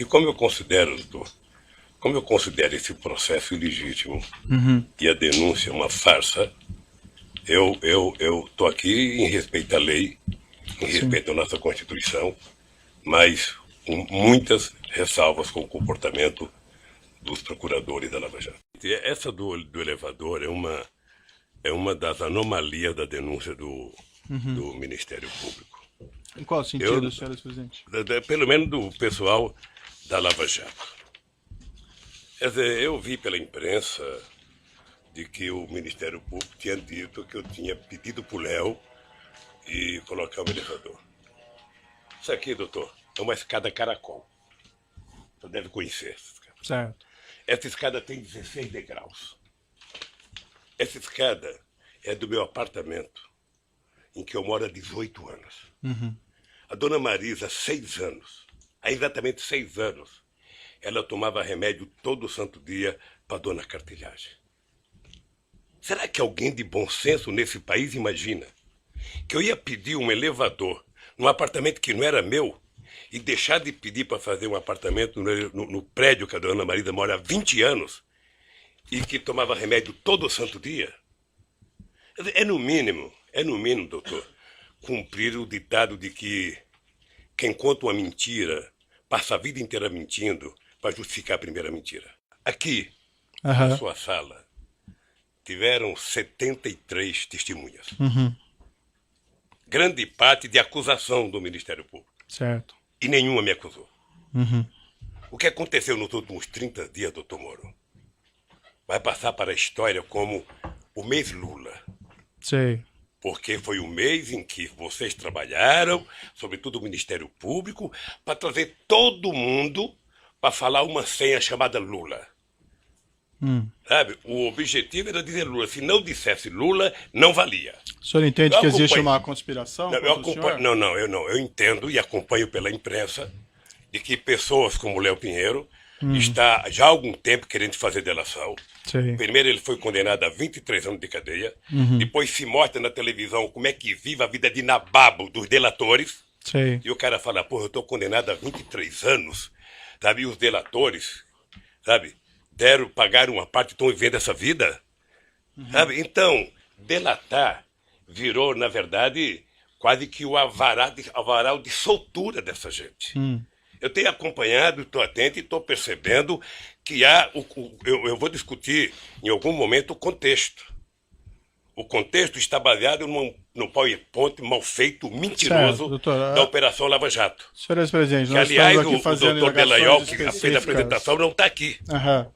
E como eu considero, doutor, como eu considero esse processo ilegítimo e a denúncia uma farsa, eu tô aqui em respeito à lei, em Sim. respeito à nossa Constituição, mas com muitas ressalvas com o comportamento dos procuradores da Lava Jato. Essa do elevador é uma das anomalias da denúncia do Ministério Público. Em qual sentido, senhor ex-presidente? Pelo menos do pessoal da Lava Jato. Quer dizer, eu vi pela imprensa de que o Ministério Público tinha dito que eu tinha pedido para o Léo e colocar o elevador. Isso aqui, doutor, é uma escada caracol. Você deve conhecer essa escada. Certo. Essa escada tem 16 degraus. Essa escada é do meu apartamento, em que eu moro há 18 anos. A dona Marisa, 6 anos, há exatamente 6 anos, ela tomava remédio todo santo dia para dona Cartilhagem. Será que alguém de bom senso nesse país imagina que eu ia pedir um elevador num apartamento que não era meu e deixar de pedir para fazer um apartamento no prédio que a dona Marisa mora há 20 anos e que tomava remédio todo santo dia? É no mínimo, doutor, cumprir o ditado de que quem conta uma mentira passa a vida inteira mentindo para justificar a primeira mentira. Aqui, na sua sala, tiveram 73 testemunhas. Grande parte de acusação do Ministério Público. Certo. E nenhuma me acusou. O que aconteceu nos últimos 30 dias, doutor Moro, vai passar para a história como o mês Lula. Sei. Porque foi o mês em que vocês trabalharam, sobretudo o Ministério Público, para trazer todo mundo para falar uma senha chamada Lula. Sabe? O objetivo era dizer Lula. Se não dissesse Lula, não valia. O senhor entende que existe uma conspiração contra o senhor? Não. Eu entendo e acompanho pela imprensa de que pessoas como Léo Pinheiro está já há algum tempo querendo fazer delação. Sim. Primeiro ele foi condenado a 23 anos de cadeia. Depois se mostra na televisão como é que vive a vida de nababo dos delatores. Sim. E o cara fala, porra, eu estou condenado a 23 anos. Sabe? E os delatores, sabe, pagaram uma parte e estão vivendo essa vida. Sabe? Então, delatar virou, na verdade, quase que o avaral de soltura dessa gente. Eu tenho acompanhado, estou atento e estou percebendo que há... Eu vou discutir em algum momento o contexto. O contexto está baseado no PowerPoint mal feito, mentiroso, certo, doutor, da Operação Lava Jato. Senhor ex-presidente, Que, nós aliás, estamos aqui fazendo o doutor Delaiol, que específicas. fez a apresentação, não está aqui.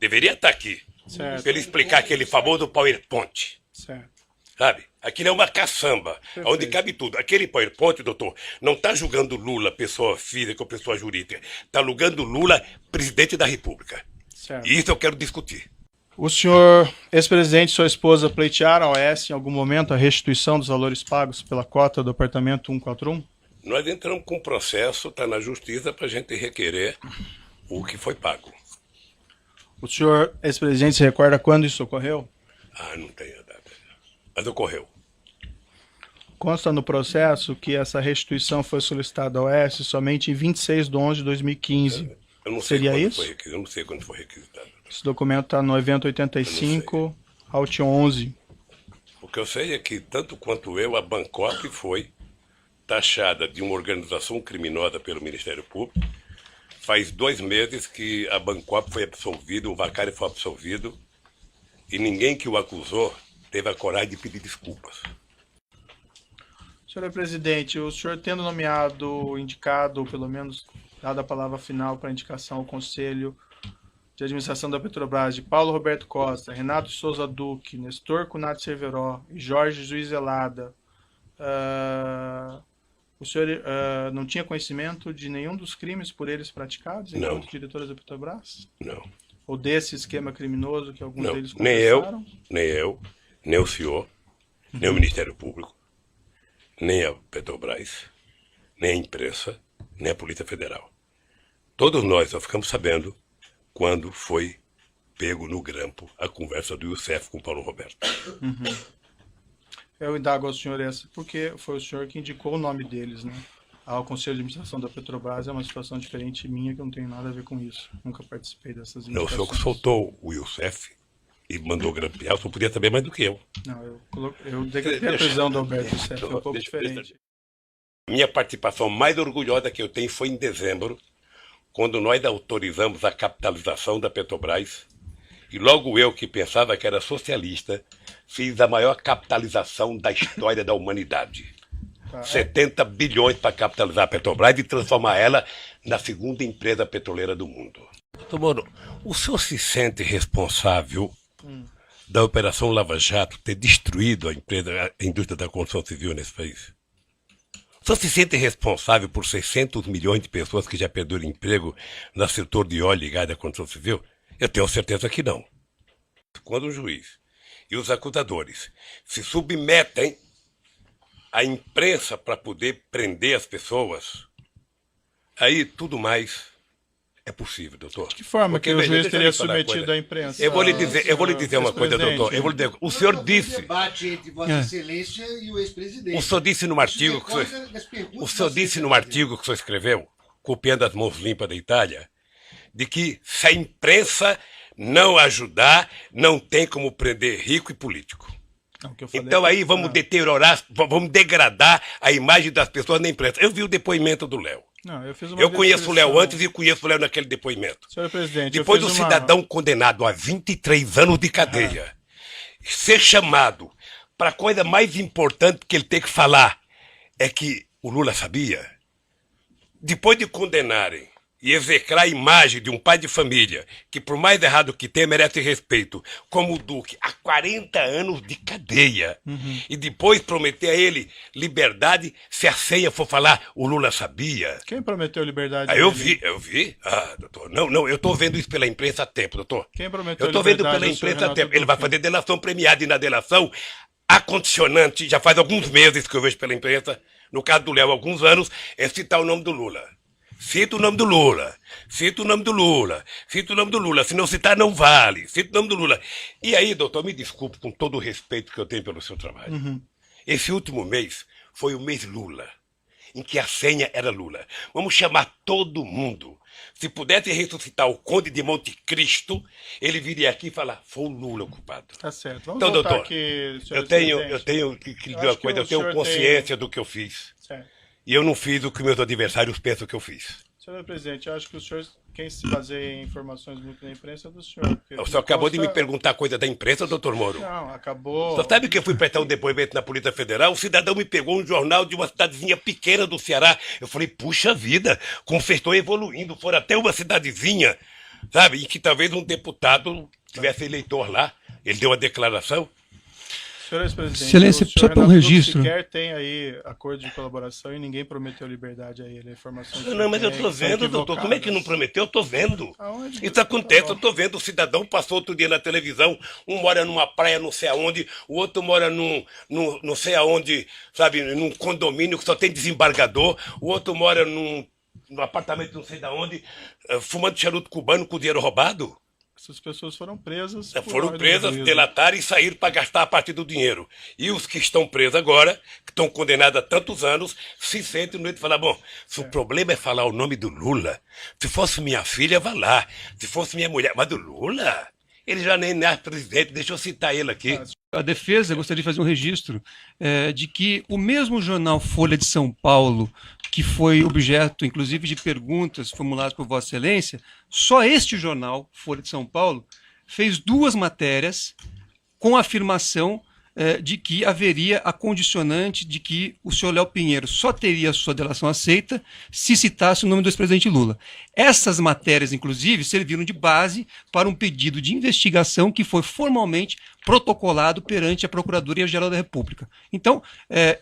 Deveria estar aqui. Certo. Para ele explicar aquele famoso PowerPoint. Certo. Sabe? Aquilo é uma caçamba, Perfeito. onde cabe tudo. Aquele PowerPoint, doutor, não está julgando Lula, pessoa física ou pessoa jurídica. Está julgando Lula, presidente da República. Certo. E isso eu quero discutir. O senhor, ex-presidente e sua esposa pleitearam ao OAS em algum momento a restituição dos valores pagos pela cota do apartamento 141? Nós entramos com um processo, está na justiça, para a gente requerer o que foi pago. O senhor, ex-presidente, se recorda quando isso ocorreu? Não tenho a data. Mas ocorreu. Consta no processo que essa restituição foi solicitada ao OAS somente em 26 de 11 de 2015. Eu não sei Seria quando isso? eu não sei quando foi requisitado. Esse documento está no evento 85, Alt 11. O que eu sei é que, tanto quanto eu, a Bangkok foi taxada de uma organização criminosa pelo Ministério Público. Faz 2 meses que a Bangkok foi absolvida, o Vacari foi absolvido, e ninguém que o acusou teve a coragem de pedir desculpas. Senhor presidente, o senhor tendo indicado, ou pelo menos dado a palavra final para indicação ao Conselho de Administração da Petrobras, de Paulo Roberto Costa, Renato Souza Duque, Nestor Cunati Cerveró e Jorge Juiz Elada, o senhor não tinha conhecimento de nenhum dos crimes por eles praticados enquanto diretores da Petrobras? Não. Ou desse esquema criminoso que alguns deles confessaram? Nem eu, nem o senhor, nem o Ministério Público, nem a Petrobras, nem a imprensa, nem a Polícia Federal. Todos nós só ficamos sabendo quando foi pego no grampo a conversa do Youssef com o Paulo Roberto. Eu indago ao senhor essa, porque foi o senhor que indicou o nome deles, né? ao Conselho de Administração da Petrobras é uma situação diferente minha, que eu não tenho nada a ver com isso. Nunca participei dessas Não, o indicações. senhor soltou o Youssef e mandou grampear, o senhor podia saber mais do que eu. Não, eu decretei a prisão do Alberto Youssef, é um pouco diferente. Minha participação mais orgulhosa que eu tenho foi em dezembro, quando nós autorizamos a capitalização da Petrobras, e logo eu, que pensava que era socialista, fiz a maior capitalização da história da humanidade. 70 bilhões para capitalizar a Petrobras e transformar ela na segunda empresa petroleira do mundo. Doutor Moro, o senhor se sente responsável da Operação Lava Jato ter destruído a indústria da construção civil nesse país? O senhor se sente responsável por 600 milhões de pessoas que já perderam emprego no setor de óleo e gás da construção civil? Eu tenho certeza que não. Quando o juiz e os acusadores se submetem à imprensa para poder prender as pessoas, aí tudo mais é possível, doutor. De que forma Porque, que o veja, juiz deixa eu teria lhe falar uma submetido coisa. à imprensa? Eu vou lhe dizer uma coisa, doutor. Eu vou lhe dizer, o senhor disse... debate entre Vossa Excelência e o ex-presidente. O senhor disse num artigo que o senhor disse num artigo que o senhor escreveu, copiando as mãos limpas da Itália, de que se a imprensa não ajudar, não tem como prender rico e político. Não, o que eu falei Então é aí vamos deteriorar, vamos degradar a imagem das pessoas na imprensa. Eu vi o depoimento do Léo. Não, Eu conheço o Léo descrição. antes e conheço o Léo naquele depoimento. Senhor presidente, Depois eu do fiz uma... cidadão condenado a 23 anos de cadeia ser chamado para a coisa mais importante que ele tem que falar é que o Lula sabia. Depois de condenarem e execrar a imagem de um pai de família que, por mais errado que tenha, merece respeito, como o Duque, há 40 anos de cadeia, e depois prometer a ele liberdade, se a ceia for falar, o Lula sabia. Quem prometeu liberdade? Ah, eu dele? vi. Ah, doutor, não, eu estou vendo isso pela imprensa há tempo, doutor. Quem prometeu Eu estou vendo liberdade pela ao senhor imprensa há Renato tempo. Ele vai Duque? fazer delação premiada e na delação, a condicionante, já faz alguns meses que eu vejo pela imprensa, no caso do Léo, alguns anos, é citar o nome do Lula. Cita o nome do Lula, cita o nome do Lula, cita o nome do Lula. Se não citar, não vale. Cita o nome do Lula. E aí, doutor, me desculpe com todo o respeito que eu tenho pelo seu trabalho. Esse último mês foi o mês Lula, em que a senha era Lula. Vamos chamar todo mundo. Se pudesse ressuscitar o Conde de Monte Cristo, ele viria aqui e falar, foi o Lula o culpado. Tá certo. Vamos Então, voltar doutor, aqui, senhor eu tenho presidente. que dizer acho uma que coisa, o eu tenho senhor consciência do que eu fiz. Certo. E eu não fiz o que meus adversários pensam que eu fiz. Senhor presidente, eu acho que o senhor, quem se baseia em informações muito da imprensa é do senhor. porque O senhor acabou de me consta- perguntar coisa da imprensa, doutor Moro. Não, acabou. Só sabe que eu fui prestar um depoimento na Polícia Federal? O cidadão me pegou um jornal de uma cidadezinha pequena do Ceará. Eu falei, puxa vida, como vocês estão evoluindo. Foram até uma cidadezinha, sabe? E que talvez um deputado tivesse eleitor lá. Ele deu uma declaração. Senhor ex-presidente, Excelência, o senhor só para um Renato Duque registro. sequer tem aí acordo de colaboração e ninguém prometeu liberdade a ele. Informações que Não, mas eu tem tô são vendo, doutor. Como é que não equivocadas. prometeu? Eu tô vendo. Aonde? Isso acontece, Tá bom. eu tô vendo. O cidadão passou outro dia na televisão. Um mora numa praia não sei aonde, o outro mora num não sei aonde, sabe, num condomínio que só tem desembargador, o outro mora num apartamento não sei de onde, fumando charuto cubano com dinheiro roubado. Essas pessoas foram presas. por Foram ordem do presas, juízo. delataram e saíram para gastar a partir do dinheiro. E os que estão presos agora, que estão condenados há tantos anos, se sentem no meio de falar, bom, se o problema é falar o nome do Lula, se fosse minha filha, vá lá. Se fosse minha mulher, mas do Lula? Ele já nem é presidente, deixa eu citar ele aqui. A defesa gostaria de fazer um registro de que o mesmo jornal Folha de São Paulo, que foi objeto, inclusive, de perguntas formuladas por Vossa Excelência, só este jornal, Folha de São Paulo, fez 2 matérias com a afirmação de que haveria a condicionante de que o senhor Léo Pinheiro só teria a sua delação aceita se citasse o nome do ex-presidente Lula. Essas matérias, inclusive, serviram de base para um pedido de investigação que foi formalmente protocolado perante a Procuradoria-Geral da República. Então,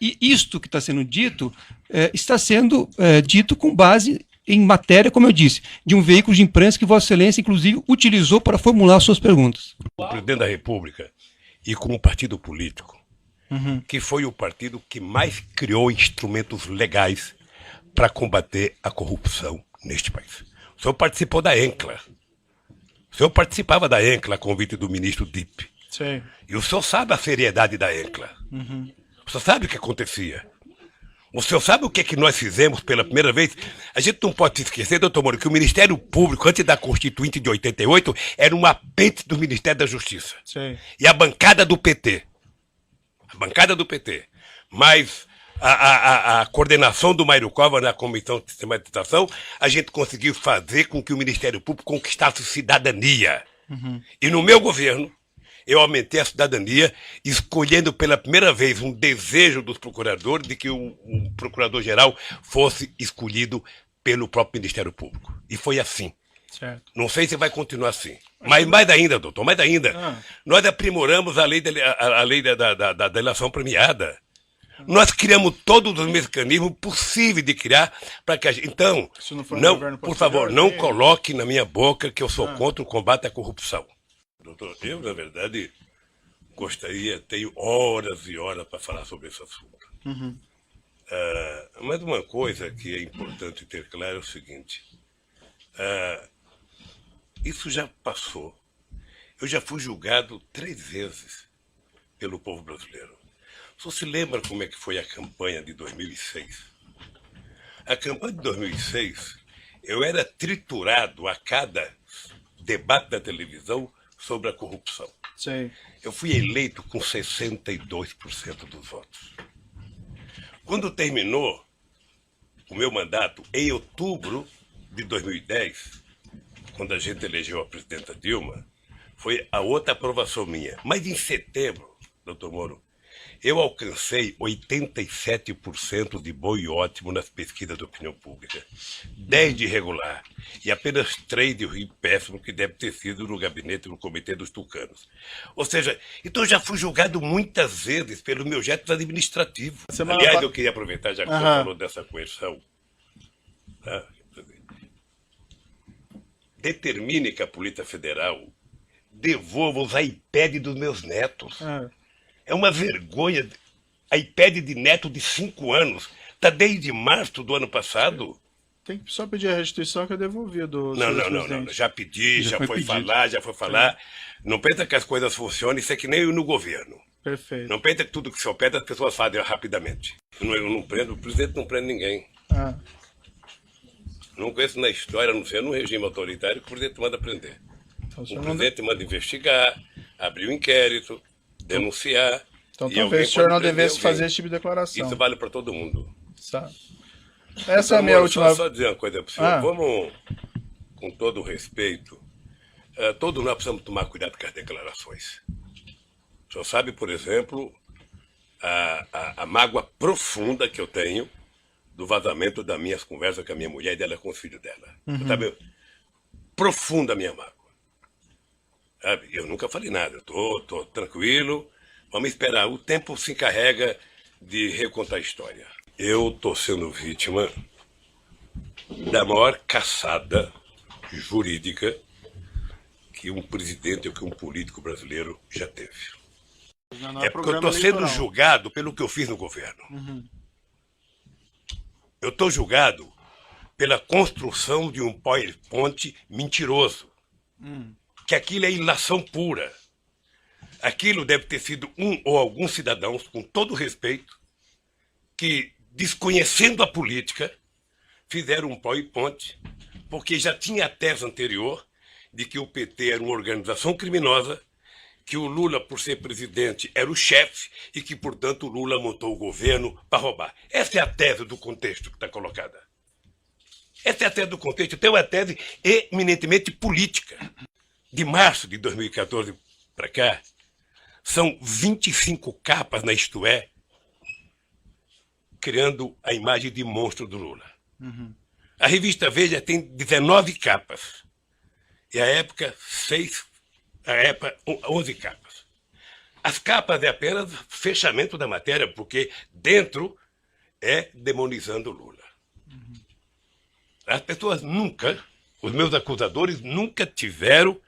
e isto que está sendo dito, está sendo dito com base em matéria, como eu disse, de um veículo de imprensa que Vossa Excelência, inclusive, utilizou para formular suas perguntas. O presidente da República e com um partido político, que foi o partido que mais criou instrumentos legais para combater a corrupção neste país. O senhor participou da ENCLA. O senhor participava da ENCLA a convite do ministro Dipp. Sim. E o senhor sabe a seriedade da ENCLA. O senhor sabe o que acontecia. O senhor sabe o que é que nós fizemos pela primeira vez? A gente não pode se esquecer, doutor Moro, que o Ministério Público, antes da Constituinte de 88, era um apêndice do Ministério da Justiça. Sim. E a bancada do PT. A bancada do PT. Mas a coordenação do Mário Cova na Comissão de Sistematização, a gente conseguiu fazer com que o Ministério Público conquistasse cidadania. E no meu governo, eu aumentei a cidadania, escolhendo pela primeira vez um desejo dos procuradores de que o procurador-geral fosse escolhido pelo próprio Ministério Público. E foi assim. Certo. Não sei se vai continuar assim. Mas mais ainda, doutor, mais ainda. Nós aprimoramos a lei da delação premiada. Nós criamos todos os mecanismos possíveis de criar para que a gente... Então, não, por favor, não coloque na minha boca que eu sou contra o combate à corrupção. Doutor, eu, na verdade, tenho horas e horas para falar sobre esse assunto. Mas uma coisa que é importante ter claro é o seguinte. Isso já passou. Eu já fui julgado 3 vezes pelo povo brasileiro. Só se lembra como é que foi a campanha de 2006? A campanha de 2006, eu era triturado a cada debate da televisão sobre a corrupção. Sim. Eu fui eleito com 62% dos votos. Quando terminou o meu mandato, em outubro de 2010, quando a gente elegeu a presidenta Dilma, foi a outra aprovação minha. Mas em setembro, doutor Moro, eu alcancei 87% de bom e ótimo nas pesquisas de opinião pública, 10 de regular e apenas 3 de ruim péssimo, que deve ter sido no gabinete do Comitê dos Tucanos. Ou seja, então eu já fui julgado muitas vezes pelos meus gestos administrativos. Aliás, eu queria aproveitar, já que você falou dessa coerção, tá? Determine que a Polícia Federal devolva os iPads dos meus netos. É uma vergonha. iPad de neto de 5 anos. Está desde março do ano passado. Tem que só pedir a restituição que é devolvido. Não. Já pedi, já foi falar. Não pensa que as coisas funcionam, isso é que nem eu no governo. Perfeito. Não pensa que tudo que se pede as pessoas fazem rapidamente. Eu não prendo, o presidente não prende ninguém. Não conheço na história, não sei, num regime autoritário, que o presidente manda prender. Então, o presidente manda investigar, abrir um inquérito, denunciar. Então talvez o senhor não devesse fazer esse tipo de declaração. Isso vale para todo mundo. Sabe? Essa é a minha última... Só dizer uma coisa para o senhor. Vamos, com todo o respeito, todos nós precisamos tomar cuidado com as declarações. O senhor sabe, por exemplo, a mágoa profunda que eu tenho do vazamento das minhas conversas com a minha mulher e dela com o filho dela. Sabe? Profunda a minha mágoa. Sabe? Eu nunca falei nada, eu tô tranquilo, vamos esperar, o tempo se encarrega de recontar a história. Eu estou sendo vítima da maior caçada jurídica que um presidente ou que um político brasileiro já teve. É porque eu estou sendo julgado pelo que eu fiz no governo. Eu estou julgado pela construção de um PowerPoint mentiroso. Que aquilo é ilação pura. Aquilo deve ter sido um ou alguns cidadãos, com todo respeito, que, desconhecendo a política, fizeram um PowerPoint, porque já tinha a tese anterior de que o PT era uma organização criminosa, que o Lula, por ser presidente, era o chefe e que, portanto, o Lula montou o governo para roubar. Essa é a tese do contexto que está colocada. Essa é a tese do contexto. Então, é uma tese eminentemente política. De março de 2014 para cá, são 25 capas na Isto É, criando a imagem de monstro do Lula. A revista Veja tem 19 capas. E a época, 11 capas. As capas é apenas fechamento da matéria, porque dentro é demonizando o Lula. As pessoas nunca, os meus acusadores, nunca tiveram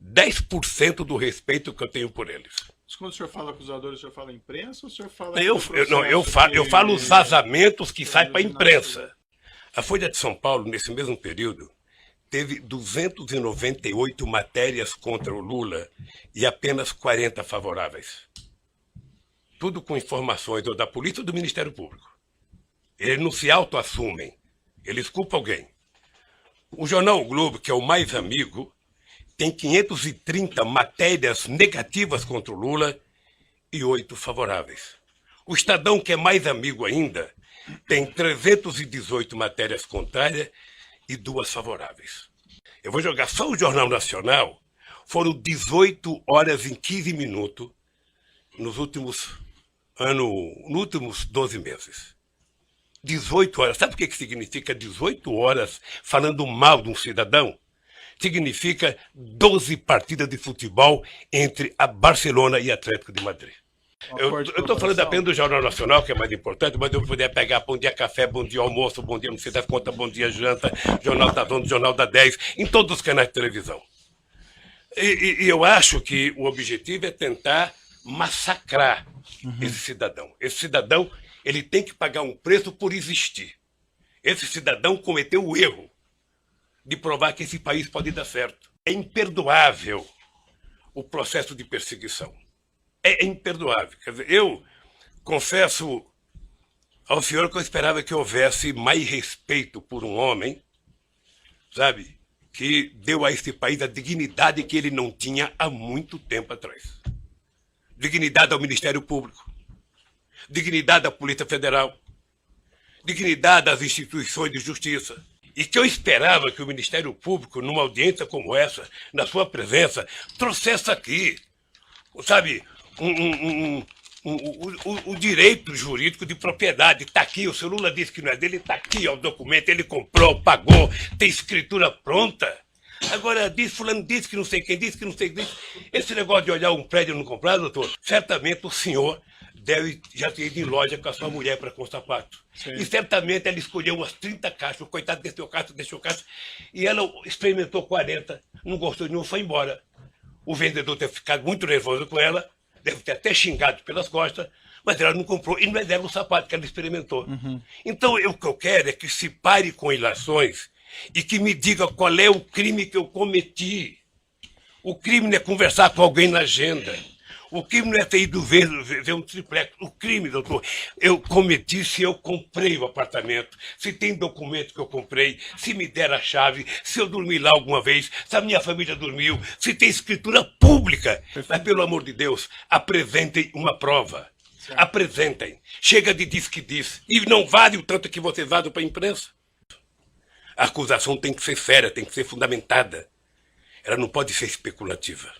10% do respeito que eu tenho por eles. Quando o senhor fala acusadores, o senhor fala imprensa ou o senhor fala... Eu falo os vazamentos que saem para a imprensa. A Folha de São Paulo, nesse mesmo período, teve 298 matérias contra o Lula e apenas 40 favoráveis. Tudo com informações ou da polícia ou do Ministério Público. Eles não se autoassumem. Eles culpam alguém. O jornal o Globo, que é o mais amigo, tem 530 matérias negativas contra o Lula e 8 favoráveis. O Estadão, que é mais amigo ainda, tem 318 matérias contrárias e 2 favoráveis. Eu vou jogar só o Jornal Nacional. Foram 18 horas e 15 minutos nos últimos 12 meses. 18 horas. Sabe o que significa 18 horas falando mal de um cidadão? Significa 12 partidas de futebol entre a Barcelona e Atlético de Madrid. Eu estou falando apenas do Jornal Nacional, que é mais importante, mas eu poderia pegar Bom Dia Café, Bom Dia Almoço, Bom Dia Não Sei das Contas, Bom Dia Janta, Jornal da Zona, Jornal da 10, em todos os canais de televisão. E eu acho que o objetivo é tentar massacrar esse cidadão. Esse cidadão, ele tem que pagar um preço por existir. Esse cidadão cometeu o erro de provar que esse país pode dar certo. É imperdoável o processo de perseguição. É imperdoável. Quer dizer, eu confesso ao senhor que eu esperava que houvesse mais respeito por um homem, sabe, que deu a esse país a dignidade que ele não tinha há muito tempo atrás. Dignidade ao Ministério Público, dignidade à Polícia Federal, dignidade às instituições de justiça. E que eu esperava que o Ministério Público, numa audiência como essa, na sua presença, trouxesse aqui, sabe, o direito jurídico de propriedade. Está aqui, o senhor Lula disse que não é dele, está aqui, ó, o documento, ele comprou, pagou, tem escritura pronta. Agora, fulano disse que não sei quem disse, que não sei quem disse. Esse negócio de olhar um prédio e não comprar, doutor, certamente o senhor deve já ter ido em loja com a sua mulher para comprar sapato. Sim. E certamente ela escolheu umas 30 caixas, o coitado deixou caixa, e ela experimentou 40, não gostou de nenhum, foi embora. O vendedor deve ter ficado muito nervoso com ela, deve ter até xingado pelas costas, mas ela não comprou, e não é dela o sapato que ela experimentou. Então, o que eu quero é que se pare com ilações e que me diga qual é o crime que eu cometi. O crime não é conversar com alguém na agenda. O crime não é ter ido ver um triplex. O crime, doutor, eu cometi se eu comprei o apartamento, se tem documento que eu comprei, se me der a chave, se eu dormi lá alguma vez, se a minha família dormiu, se tem escritura pública. Mas, pelo amor de Deus, apresentem uma prova. Certo. Apresentem. Chega de diz que diz. E não vale o tanto que vocês vazam para a imprensa. A acusação tem que ser séria, tem que ser fundamentada. Ela não pode ser especulativa.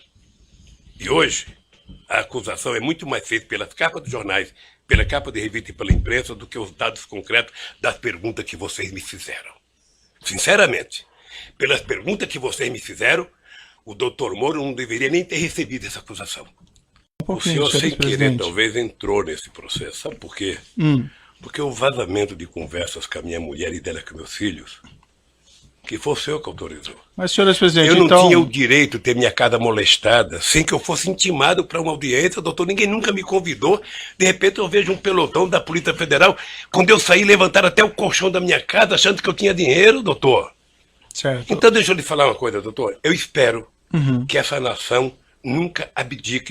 E hoje, a acusação é muito mais feita pelas capas dos jornais, pela capa de revista e pela imprensa do que os dados concretos das perguntas que vocês me fizeram. Sinceramente, pelas perguntas que vocês me fizeram, o doutor Moro não deveria nem ter recebido essa acusação. O senhor, sem querer, talvez entrou nesse processo. Sabe por quê? Porque o vazamento de conversas com a minha mulher e dela com meus filhos, que foi o senhor que autorizou. Mas, senhor presidente, eu não tinha o direito de ter minha casa molestada sem que eu fosse intimado para uma audiência, doutor. Ninguém nunca me convidou. De repente eu vejo um pelotão da Polícia Federal. Quando eu saí, levantaram até o colchão da minha casa achando que eu tinha dinheiro, doutor. Certo. Então deixa eu lhe falar uma coisa, doutor. Eu espero que essa nação nunca abdique